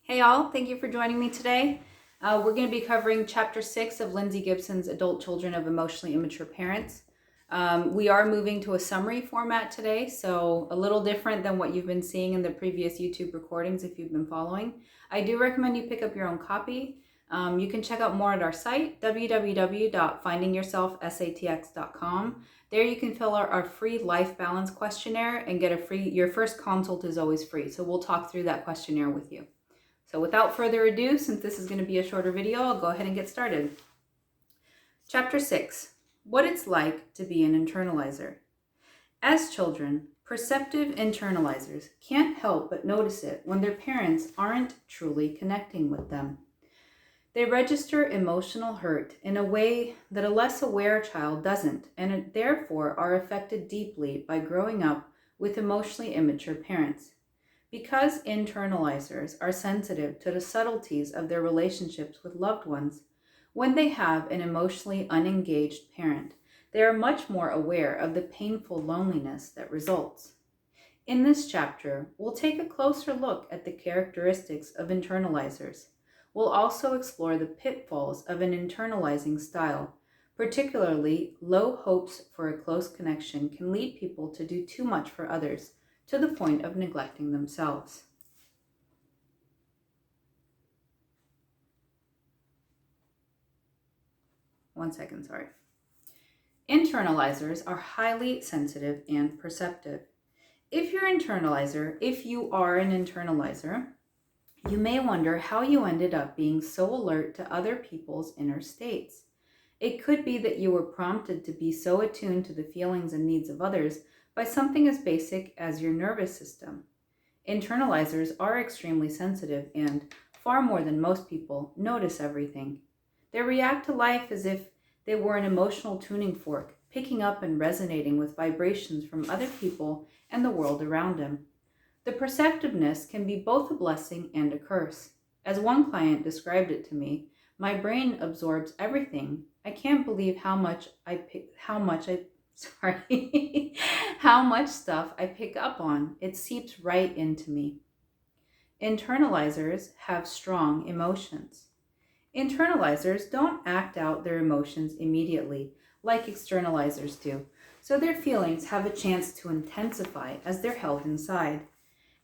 Hey all, thank you for joining me today. We're going to be covering Chapter 6 of Lindsay Gibson's Adult Children of Emotionally Immature Parents. We are moving to a summary format today, so a little different than what you've been seeing in the previous YouTube recordings if you've been following. I do recommend you pick up your own copy. You can check out more at our site, www.findingyourselfsatx.com. There you can fill out our free life balance questionnaire and get your first consult is always free. So we'll talk through that questionnaire with you. So without further ado, since this is going to be a shorter video, I'll go ahead and get started. Chapter 6, What It's Like to Be an Internalizer. As children, perceptive internalizers can't help but notice it when their parents aren't truly connecting with them. They register emotional hurt in a way that a less aware child doesn't, and therefore are affected deeply by growing up with emotionally immature parents. Because internalizers are sensitive to the subtleties of their relationships with loved ones, when they have an emotionally unengaged parent, they are much more aware of the painful loneliness that results. In this chapter, we'll take a closer look at the characteristics of internalizers. We'll also explore the pitfalls of an internalizing style. Particularly, low hopes for a close connection can lead people to do too much for others, to the point of neglecting themselves. One second, sorry. Internalizers are highly sensitive and perceptive. If you are an internalizer, you may wonder how you ended up being so alert to other people's inner states. It could be that you were prompted to be so attuned to the feelings and needs of others by something as basic as your nervous system. Internalizers are extremely sensitive and, far more than most people, notice everything. They react to life as if they were an emotional tuning fork, picking up and resonating with vibrations from other people and the world around them. The perceptiveness can be both a blessing and a curse. As one client described it to me, my brain absorbs everything. I can't believe how much stuff I pick up on. It seeps right into me. Internalizers have strong emotions. Internalizers don't act out their emotions immediately, like externalizers do, so their feelings have a chance to intensify as they're held inside.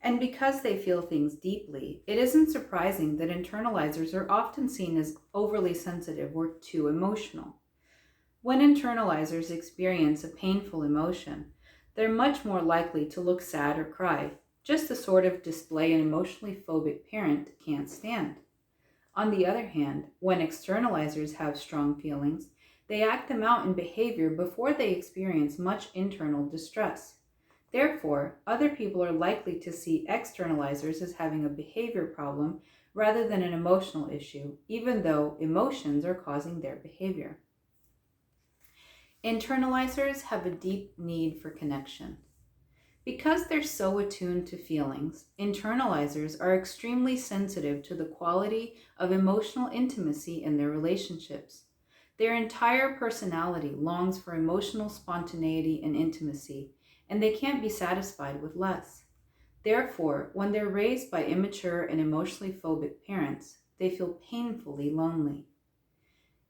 And because they feel things deeply, it isn't surprising that internalizers are often seen as overly sensitive or too emotional. When internalizers experience a painful emotion, they're much more likely to look sad or cry, just the sort of display an emotionally phobic parent can't stand. On the other hand, when externalizers have strong feelings, they act them out in behavior before they experience much internal distress. Therefore, other people are likely to see externalizers as having a behavior problem rather than an emotional issue, even though emotions are causing their behavior. Internalizers have a deep need for connection. Because they're so attuned to feelings, internalizers are extremely sensitive to the quality of emotional intimacy in their relationships. Their entire personality longs for emotional spontaneity and intimacy, and they can't be satisfied with less. Therefore, when they're raised by immature and emotionally phobic parents, they feel painfully lonely.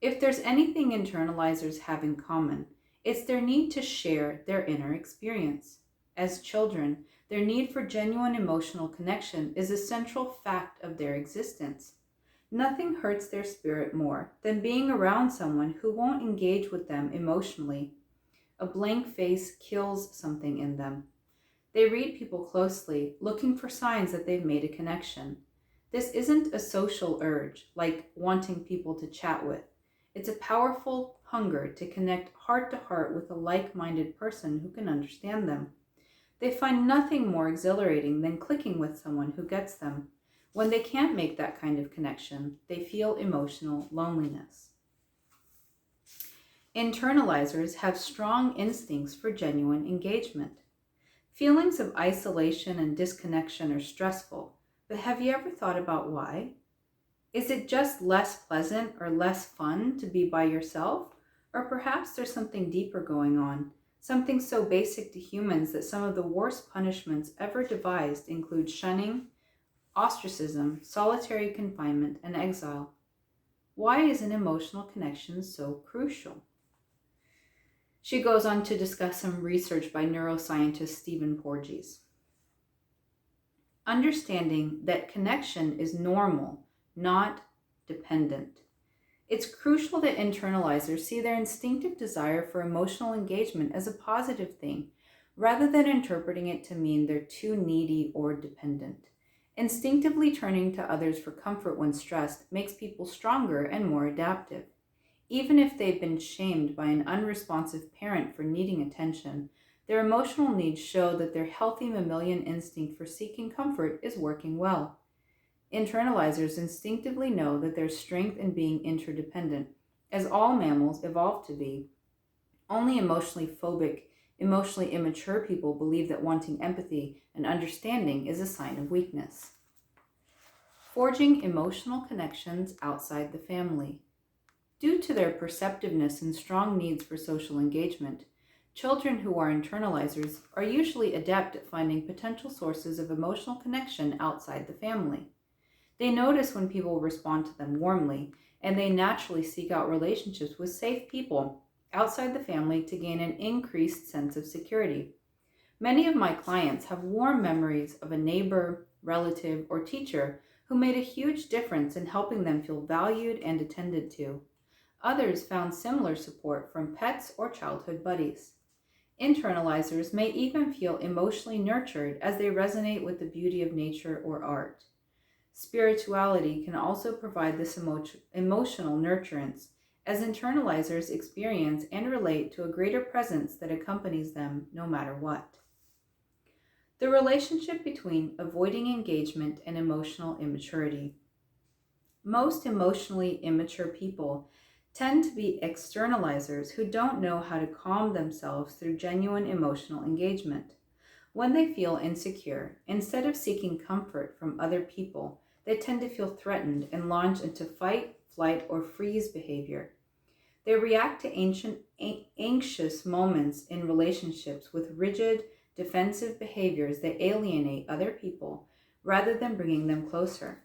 If there's anything internalizers have in common, it's their need to share their inner experience. As children, their need for genuine emotional connection is a central fact of their existence. Nothing hurts their spirit more than being around someone who won't engage with them emotionally. A blank face kills something in them. They read people closely, looking for signs that they've made a connection. This isn't a social urge, like wanting people to chat with. It's a powerful hunger to connect heart to heart with a like-minded person who can understand them. They find nothing more exhilarating than clicking with someone who gets them. When they can't make that kind of connection, they feel emotional loneliness. Internalizers have strong instincts for genuine engagement. Feelings of isolation and disconnection are stressful, but have you ever thought about why? Is it just less pleasant or less fun to be by yourself? Or perhaps there's something deeper going on, something so basic to humans that some of the worst punishments ever devised include shunning, ostracism, solitary confinement, and exile. Why is an emotional connection so crucial? She goes on to discuss some research by neuroscientist Stephen Porges. Understanding that connection is normal, not dependent. It's crucial that internalizers see their instinctive desire for emotional engagement as a positive thing, rather than interpreting it to mean they're too needy or dependent. Instinctively turning to others for comfort when stressed makes people stronger and more adaptive. Even if they've been shamed by an unresponsive parent for needing attention, their emotional needs show that their healthy mammalian instinct for seeking comfort is working well. Internalizers instinctively know that there's strength in being interdependent, as all mammals evolved to be. Only emotionally phobic, emotionally immature people believe that wanting empathy and understanding is a sign of weakness. Forging emotional connections outside the family. Due to their perceptiveness and strong needs for social engagement, children who are internalizers are usually adept at finding potential sources of emotional connection outside the family. They notice when people respond to them warmly, and they naturally seek out relationships with safe people outside the family to gain an increased sense of security. Many of my clients have warm memories of a neighbor, relative, or teacher who made a huge difference in helping them feel valued and attended to. Others found similar support from pets or childhood buddies. Internalizers may even feel emotionally nurtured as they resonate with the beauty of nature or art. Spirituality can also provide this emotional nurturance, as internalizers experience and relate to a greater presence that accompanies them no matter what. The relationship between avoiding engagement and emotional immaturity. Most emotionally immature people tend to be externalizers who don't know how to calm themselves through genuine emotional engagement. When they feel insecure, instead of seeking comfort from other people, they tend to feel threatened and launch into fight, flight, or freeze behavior. They react to anxious moments in relationships with rigid, defensive behaviors that alienate other people rather than bringing them closer.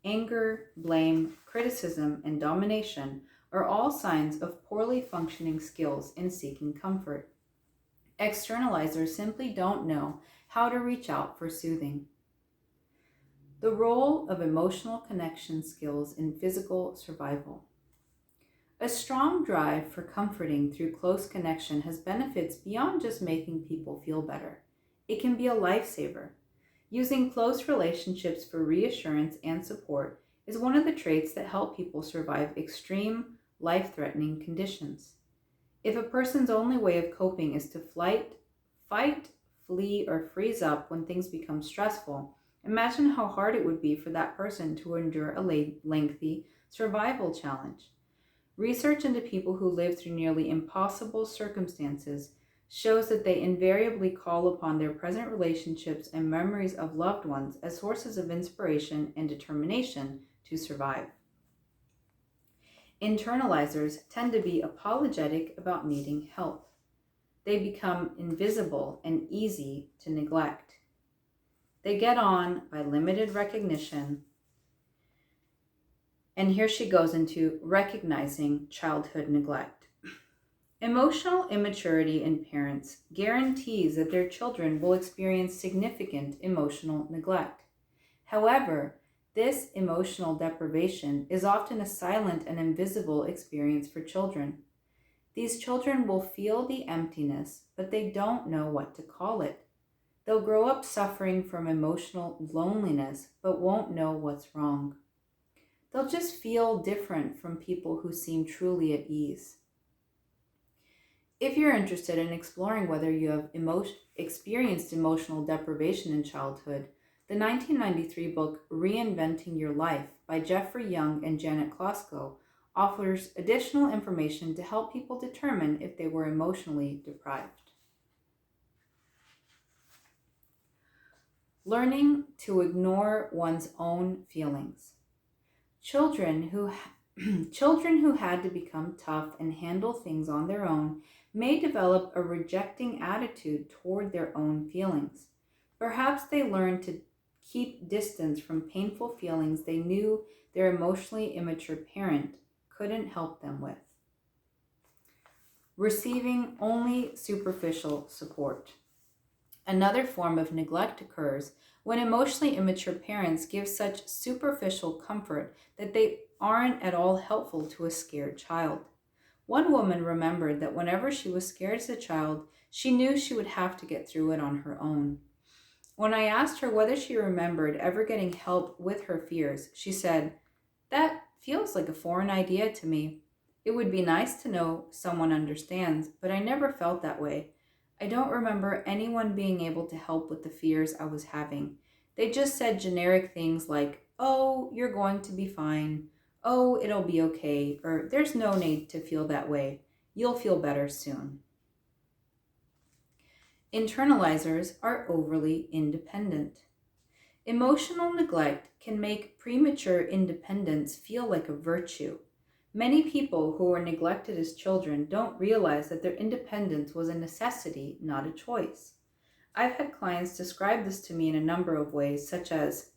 Anger, blame, criticism, and domination are all signs of poorly functioning skills in seeking comfort. Externalizers simply don't know how to reach out for soothing. The role of emotional connection skills in physical survival. A strong drive for comforting through close connection has benefits beyond just making people feel better. It can be a lifesaver. Using close relationships for reassurance and support is one of the traits that help people survive extreme, life-threatening conditions. If a person's only way of coping is to fight, flee, or freeze up when things become stressful, imagine how hard it would be for that person to endure a lengthy survival challenge. Research into people who live through nearly impossible circumstances shows that they invariably call upon their present relationships and memories of loved ones as sources of inspiration and determination to survive. Internalizers tend to be apologetic about needing help. They become invisible and easy to neglect. They get on by limited recognition. And here she goes into recognizing childhood neglect. Emotional immaturity in parents guarantees that their children will experience significant emotional neglect. However, this emotional deprivation is often a silent and invisible experience for children. These children will feel the emptiness, but they don't know what to call it. They'll grow up suffering from emotional loneliness, but won't know what's wrong. They'll just feel different from people who seem truly at ease. If you're interested in exploring whether you have experienced emotional deprivation in childhood, the 1993 book Reinventing Your Life by Jeffrey Young and Janet Klosko offers additional information to help people determine if they were emotionally deprived. Learning to ignore one's own feelings. Children who had to become tough and handle things on their own may develop a rejecting attitude toward their own feelings. Perhaps they learn to keep distance from painful feelings they knew their emotionally immature parent couldn't help them with. Receiving only superficial support. Another form of neglect occurs when emotionally immature parents give such superficial comfort that they aren't at all helpful to a scared child. One woman remembered that whenever she was scared as a child, she knew she would have to get through it on her own. When I asked her whether she remembered ever getting help with her fears, she said, "That feels like a foreign idea to me. It would be nice to know someone understands, but I never felt that way. I don't remember anyone being able to help with the fears I was having. They just said generic things like, 'Oh, you're going to be fine. Oh, it'll be okay,' or 'There's no need to feel that way. You'll feel better soon.'" Internalizers are overly independent. Emotional neglect can make premature independence feel like a virtue. Many people who were neglected as children don't realize that their independence was a necessity, not a choice. I've had clients describe this to me in a number of ways, such as,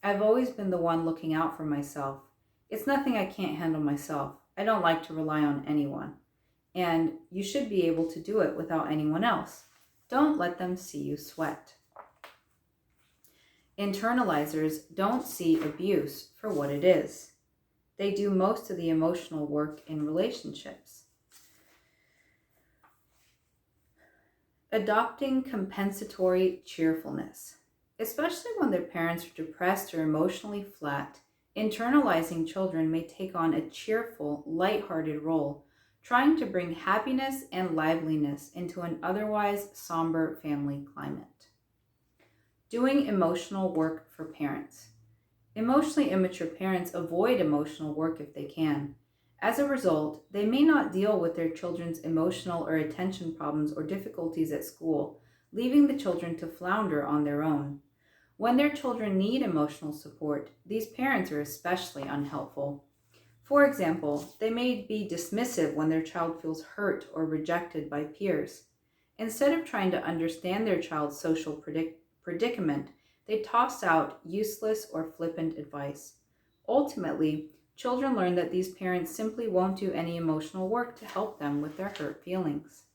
"I've always been the one looking out for myself. It's nothing I can't handle myself. I don't like to rely on anyone." And "You should be able to do it without anyone else. Don't let them see you sweat." Internalizers don't see abuse for what it is. They do most of the emotional work in relationships. Adopting compensatory cheerfulness. Especially when their parents are depressed or emotionally flat, internalizing children may take on a cheerful, lighthearted role, trying to bring happiness and liveliness into an otherwise somber family climate. Doing emotional work for parents. Emotionally immature parents avoid emotional work if they can. As a result, they may not deal with their children's emotional or attention problems or difficulties at school, leaving the children to flounder on their own. When their children need emotional support, these parents are especially unhelpful. For example, they may be dismissive when their child feels hurt or rejected by peers. Instead of trying to understand their child's social predicament, they toss out useless or flippant advice. Ultimately, children learn that these parents simply won't do any emotional work to help them with their hurt feelings.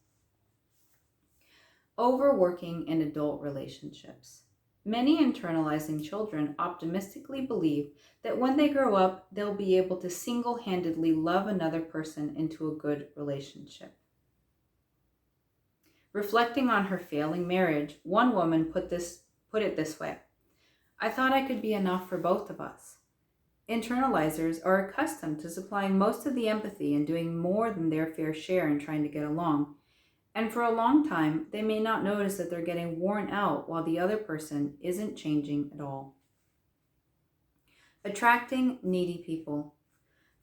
Overworking in adult relationships. Many internalizing children optimistically believe that when they grow up, they'll be able to single-handedly love another person into a good relationship. Reflecting on her failing marriage, one woman put it this way: "I thought I could be enough for both of us." Internalizers are accustomed to supplying most of the empathy and doing more than their fair share in trying to get along. And for a long time, they may not notice that they're getting worn out while the other person isn't changing at all. Attracting needy people.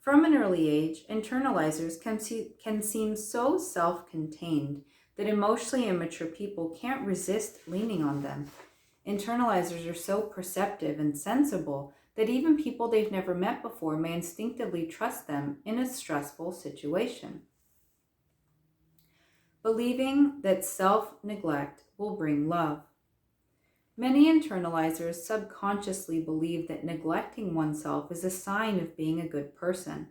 From an early age, internalizers can seem so self-contained that emotionally immature people can't resist leaning on them. Internalizers are so perceptive and sensible that even people they've never met before may instinctively trust them in a stressful situation. Believing that self-neglect will bring love. Many internalizers subconsciously believe that neglecting oneself is a sign of being a good person.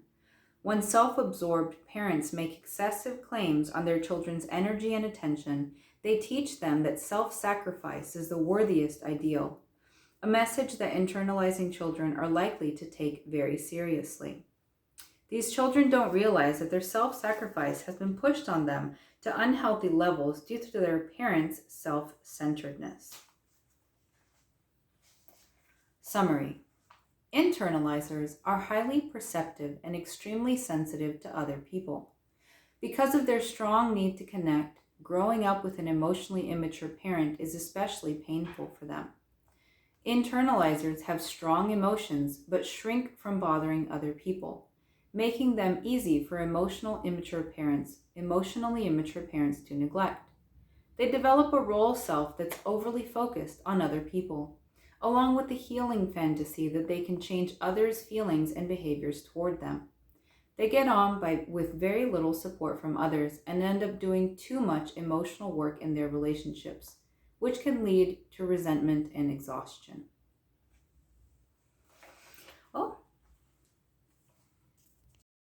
When self-absorbed parents make excessive claims on their children's energy and attention, they teach them that self-sacrifice is the worthiest ideal, a message that internalizing children are likely to take very seriously. These children don't realize that their self-sacrifice has been pushed on them to unhealthy levels due to their parents' self-centeredness. Summary. Internalizers are highly perceptive and extremely sensitive to other people. Because of their strong need to connect, growing up with an emotionally immature parent is especially painful for them. Internalizers have strong emotions but shrink from bothering other people, making them easy for emotionally immature parents to neglect. They develop a role self that's overly focused on other people, along with the healing fantasy that they can change others' feelings and behaviors toward them. They get on with very little support from others and end up doing too much emotional work in their relationships, which can lead to resentment and exhaustion.